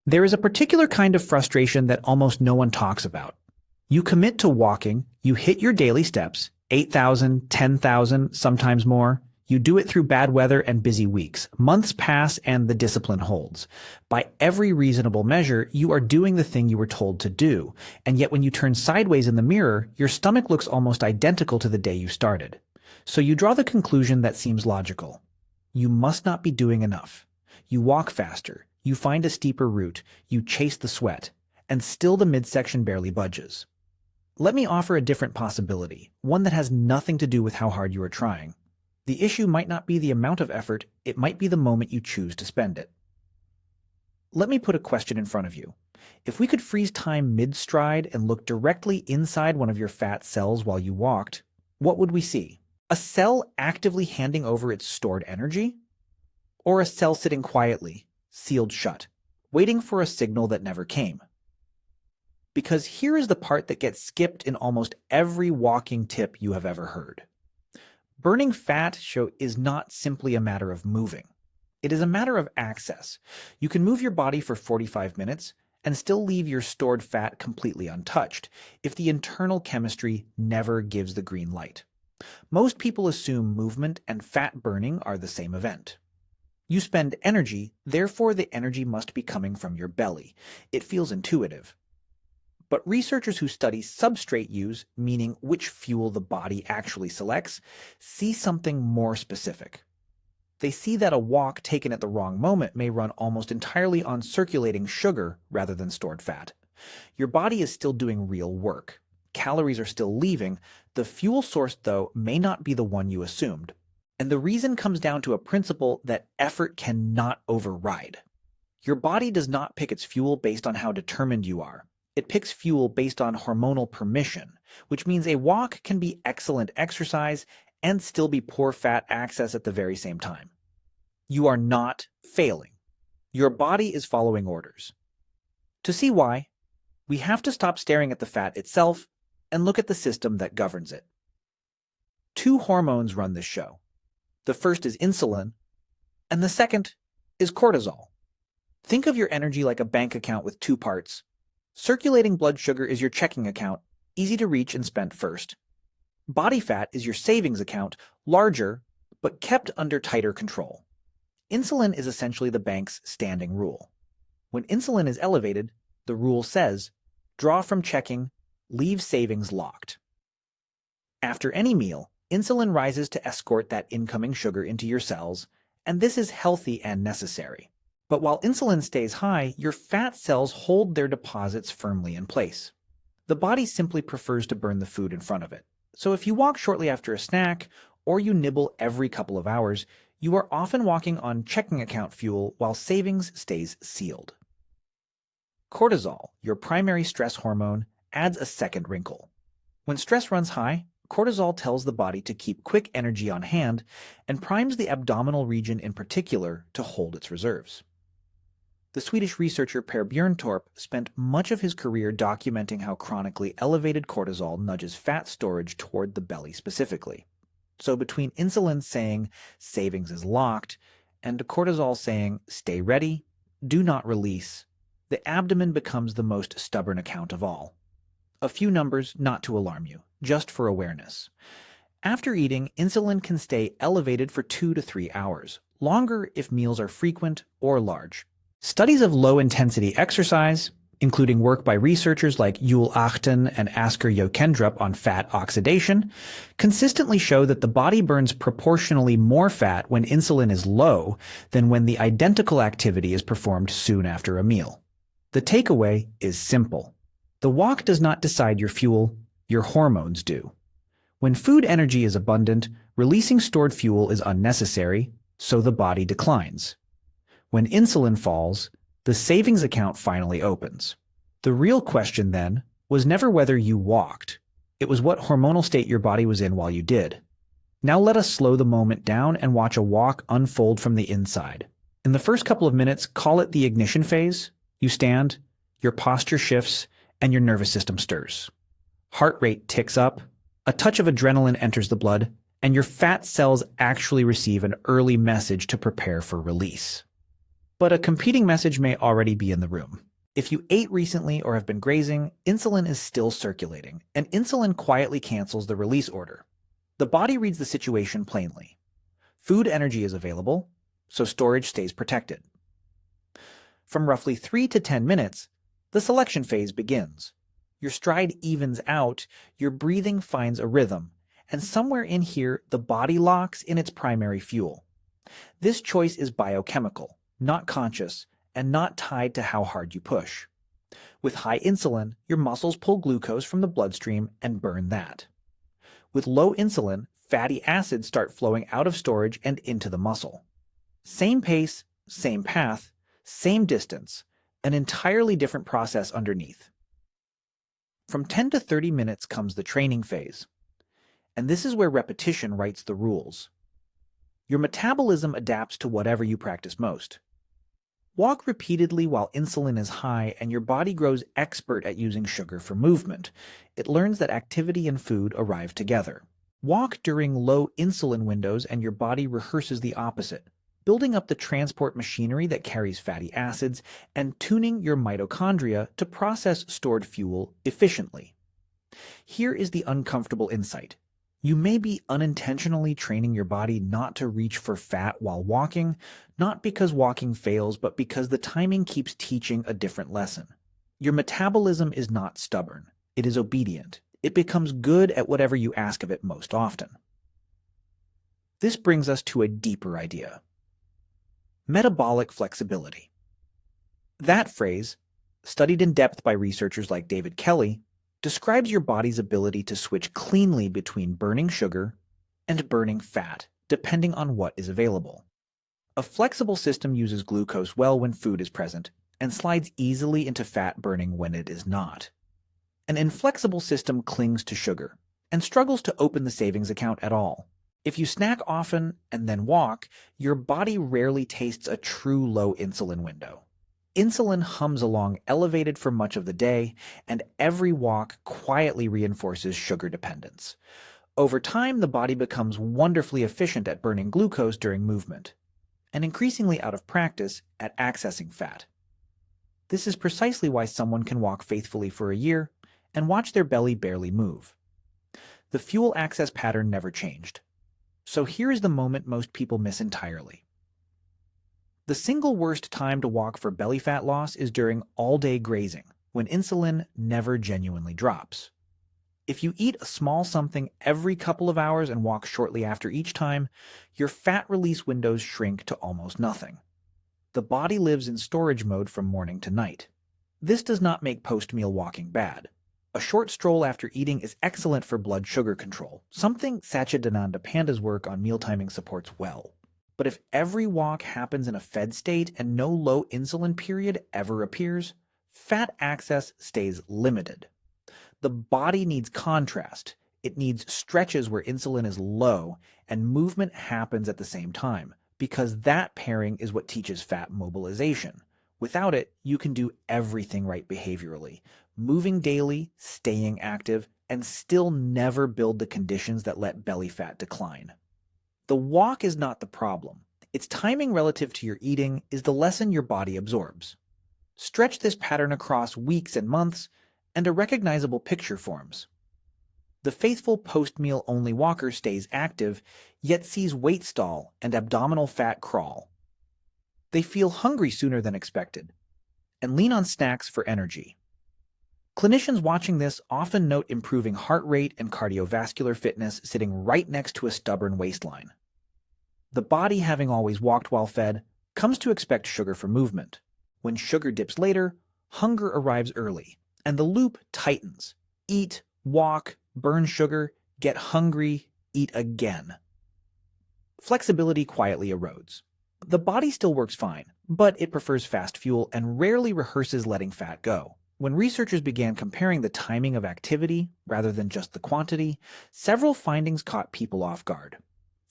There is a particular kind of frustration that almost no one talks about. You commit to walking, you hit your daily steps, 8,000, 10,000, sometimes more. You do it through bad weather and busy weeks. Months pass and the discipline holds. By every reasonable measure, you are doing the thing you were told to do. And yet when you turn sideways in the mirror, your stomach looks almost identical to the day you started. So you draw the conclusion that seems logical. You must not be doing enough. You walk faster. You find a steeper route. You chase the sweat. And still the midsection barely budges. Let me offer a different possibility, one that has nothing to do with how hard you are trying. The issue might not be the amount of effort, it might be the moment you choose to spend it. Let me put a question in front of you. If we could freeze time mid-stride and look directly inside one of your fat cells while you walked, what would we see? A cell actively handing over its stored energy? Or a cell sitting quietly, sealed shut, waiting for a signal that never came? Because here is the part that gets skipped in almost every walking tip you have ever heard. Burning fat is not simply a matter of moving. It is a matter of access. You can move your body for 45 minutes and still leave your stored fat completely untouched if the internal chemistry never gives the green light. Most people assume movement and fat burning are the same event. You spend energy, therefore the energy must be coming from your belly. It feels intuitive. But researchers who study substrate use, meaning which fuel the body actually selects, see something more specific. They see that a walk taken at the wrong moment may run almost entirely on circulating sugar rather than stored fat. Your body is still doing real work. Calories are still leaving. The fuel source, though, may not be the one you assumed. And the reason comes down to a principle that effort cannot override. Your body does not pick its fuel based on how determined you are. It picks fuel based on hormonal permission, which means a walk can be excellent exercise and still be poor fat access at the very same time. You are not failing. Your body is following orders. To see why, we have to stop staring at the fat itself and look at the system that governs it. Two hormones run this show. The first is insulin, and the second is cortisol. Think of your energy like a bank account with two parts. Circulating blood sugar is your checking account, easy to reach and spent first. Body fat is your savings account, larger, but kept under tighter control. Insulin is essentially the bank's standing rule. When insulin is elevated, the rule says, draw from checking, leave savings locked. After any meal, insulin rises to escort that incoming sugar into your cells, and this is healthy and necessary. But while insulin stays high, your fat cells hold their deposits firmly in place. The body simply prefers to burn the food in front of it. So if you walk shortly after a snack, or you nibble every couple of hours, you are often walking on checking account fuel while savings stays sealed. Cortisol, your primary stress hormone, adds a second wrinkle. When stress runs high, cortisol tells the body to keep quick energy on hand and primes the abdominal region in particular to hold its reserves. The Swedish researcher Per Björntorp spent much of his career documenting how chronically elevated cortisol nudges fat storage toward the belly specifically. So between insulin saying savings is locked and cortisol saying stay ready, do not release, the abdomen becomes the most stubborn account of all. A few numbers not to alarm you, just for awareness. After eating, insulin can stay elevated for 2 to 3 hours, longer if meals are frequent or large. Studies of low-intensity exercise, including work by researchers like Yul Achten and Asker Jokendrup on fat oxidation, consistently show that the body burns proportionally more fat when insulin is low than when the identical activity is performed soon after a meal. The takeaway is simple. The walk does not decide your fuel, your hormones do. When food energy is abundant, releasing stored fuel is unnecessary, so the body declines. When insulin falls, the savings account finally opens. The real question, then, was never whether you walked. It was what hormonal state your body was in while you did. Now let us slow the moment down and watch a walk unfold from the inside. In the first couple of minutes, call it the ignition phase. You stand, your posture shifts, and your nervous system stirs. Heart rate ticks up, a touch of adrenaline enters the blood, and your fat cells actually receive an early message to prepare for release. But a competing message may already be in the room. If you ate recently or have been grazing, insulin is still circulating, and insulin quietly cancels the release order. The body reads the situation plainly. Food energy is available, so storage stays protected. From roughly 3 to 10 minutes, the selection phase begins. Your stride evens out, your breathing finds a rhythm, and somewhere in here, the body locks in its primary fuel. This choice is biochemical, not conscious, and not tied to how hard you push. With high insulin, your muscles pull glucose from the bloodstream and burn that. With low insulin, fatty acids start flowing out of storage and into the muscle. Same pace, same path, same distance, an entirely different process underneath. From 10 to 30 minutes comes the training phase. And this is where repetition writes the rules. Your metabolism adapts to whatever you practice most. Walk repeatedly while insulin is high and your body grows expert at using sugar for movement. It learns that activity and food arrive together. Walk during low insulin windows and your body rehearses the opposite, building up the transport machinery that carries fatty acids and tuning your mitochondria to process stored fuel efficiently. Here is the uncomfortable insight. You may be unintentionally training your body not to reach for fat while walking, not because walking fails, but because the timing keeps teaching a different lesson. Your metabolism is not stubborn. It is obedient. It becomes good at whatever you ask of it most often. This brings us to a deeper idea. Metabolic flexibility. That phrase, studied in depth by researchers like David Kelly, describes your body's ability to switch cleanly between burning sugar and burning fat, depending on what is available. A flexible system uses glucose well when food is present and slides easily into fat burning when it is not. An inflexible system clings to sugar and struggles to open the savings account at all. If you snack often and then walk, your body rarely tastes a true low insulin window. Insulin hums along elevated for much of the day, and every walk quietly reinforces sugar dependence. Over time, the body becomes wonderfully efficient at burning glucose during movement, and increasingly out of practice at accessing fat. This is precisely why someone can walk faithfully for a year and watch their belly barely move. The fuel access pattern never changed. So here is the moment most people miss entirely. The single worst time to walk for belly fat loss is during all-day grazing, when insulin never genuinely drops. If you eat a small something every couple of hours and walk shortly after each time, your fat release windows shrink to almost nothing. The body lives in storage mode from morning to night. This does not make post-meal walking bad. A short stroll after eating is excellent for blood sugar control, something Satchidananda Panda's work on meal timing supports well. But if every walk happens in a fed state and no low insulin period ever appears, fat access stays limited. The body needs contrast. It needs stretches where insulin is low and movement happens at the same time, because that pairing is what teaches fat mobilization. Without it, you can do everything right behaviorally, moving daily, staying active, and still never build the conditions that let belly fat decline. The walk is not the problem. Its timing relative to your eating is the lesson your body absorbs. Stretch this pattern across weeks and months, and a recognizable picture forms. The faithful post-meal only walker stays active, yet sees weight stall and abdominal fat crawl. They feel hungry sooner than expected, and lean on snacks for energy. Clinicians watching this often note improving heart rate and cardiovascular fitness sitting right next to a stubborn waistline. The body, having always walked while fed, comes to expect sugar for movement. When sugar dips later, hunger arrives early, and the loop tightens. Eat, walk, burn sugar, get hungry, eat again. Flexibility quietly erodes. The body still works fine, but it prefers fast fuel and rarely rehearses letting fat go. When researchers began comparing the timing of activity rather than just the quantity, several findings caught people off guard.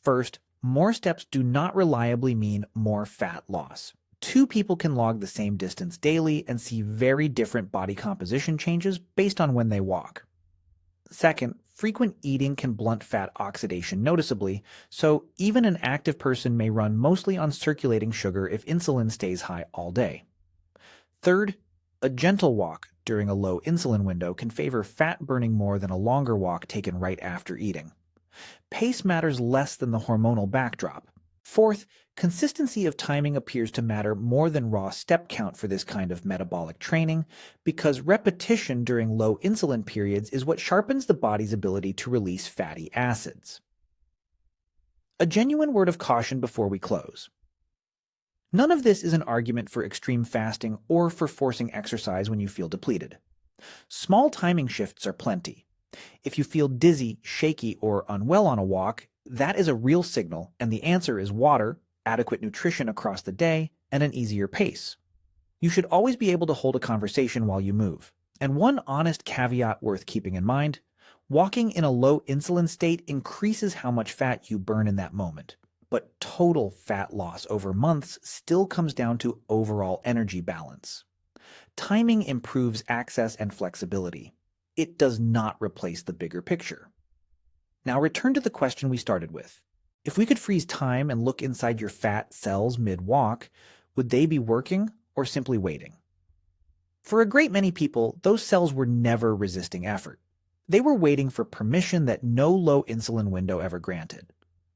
First, more steps do not reliably mean more fat loss. Two people can log the same distance daily and see very different body composition changes based on when they walk. Second, Frequent eating can blunt fat oxidation noticeably, so even an active person may run mostly on circulating sugar if insulin stays high all day. Third, a gentle walk during a low insulin window can favor fat burning more than a longer walk taken right after eating. Pace matters less than the hormonal backdrop. Fourth, consistency of timing appears to matter more than raw step count for this kind of metabolic training because repetition during low insulin periods is what sharpens the body's ability to release fatty acids. A genuine word of caution before we close. None of this is an argument for extreme fasting or for forcing exercise when you feel depleted. Small timing shifts are plenty. If you feel dizzy, shaky, or unwell on a walk, that is a real signal, and the answer is water, adequate nutrition across the day, and an easier pace. You should always be able to hold a conversation while you move. And one honest caveat worth keeping in mind, walking in a low insulin state increases how much fat you burn in that moment. But total fat loss over months still comes down to overall energy balance. Timing improves access and flexibility. It does not replace the bigger picture. Now return to the question we started with. If we could freeze time and look inside your fat cells mid-walk, would they be working or simply waiting? For a great many people, those cells were never resisting effort. They were waiting for permission that no low insulin window ever granted.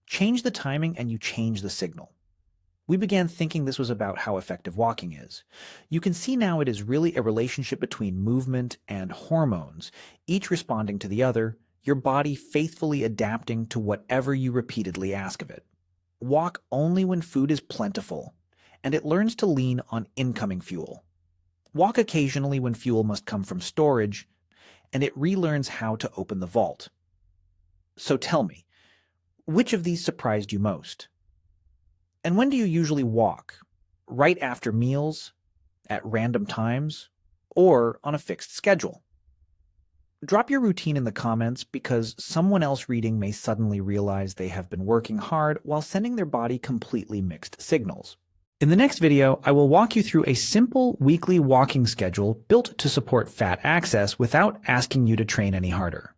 Change the timing and you change the signal. We began thinking this was about how effective walking is. You can see now it is really a relationship between movement and hormones, each responding to the other, your body faithfully adapting to whatever you repeatedly ask of it. Walk only when food is plentiful, and it learns to lean on incoming fuel. Walk occasionally when fuel must come from storage, and it relearns how to open the vault. So tell me, which of these surprised you most? And when do you usually walk? Right after meals? At random times? Or on a fixed schedule? Drop your routine in the comments because someone else reading may suddenly realize they have been working hard while sending their body completely mixed signals. In the next video, I will walk you through a simple weekly walking schedule built to support fat access without asking you to train any harder.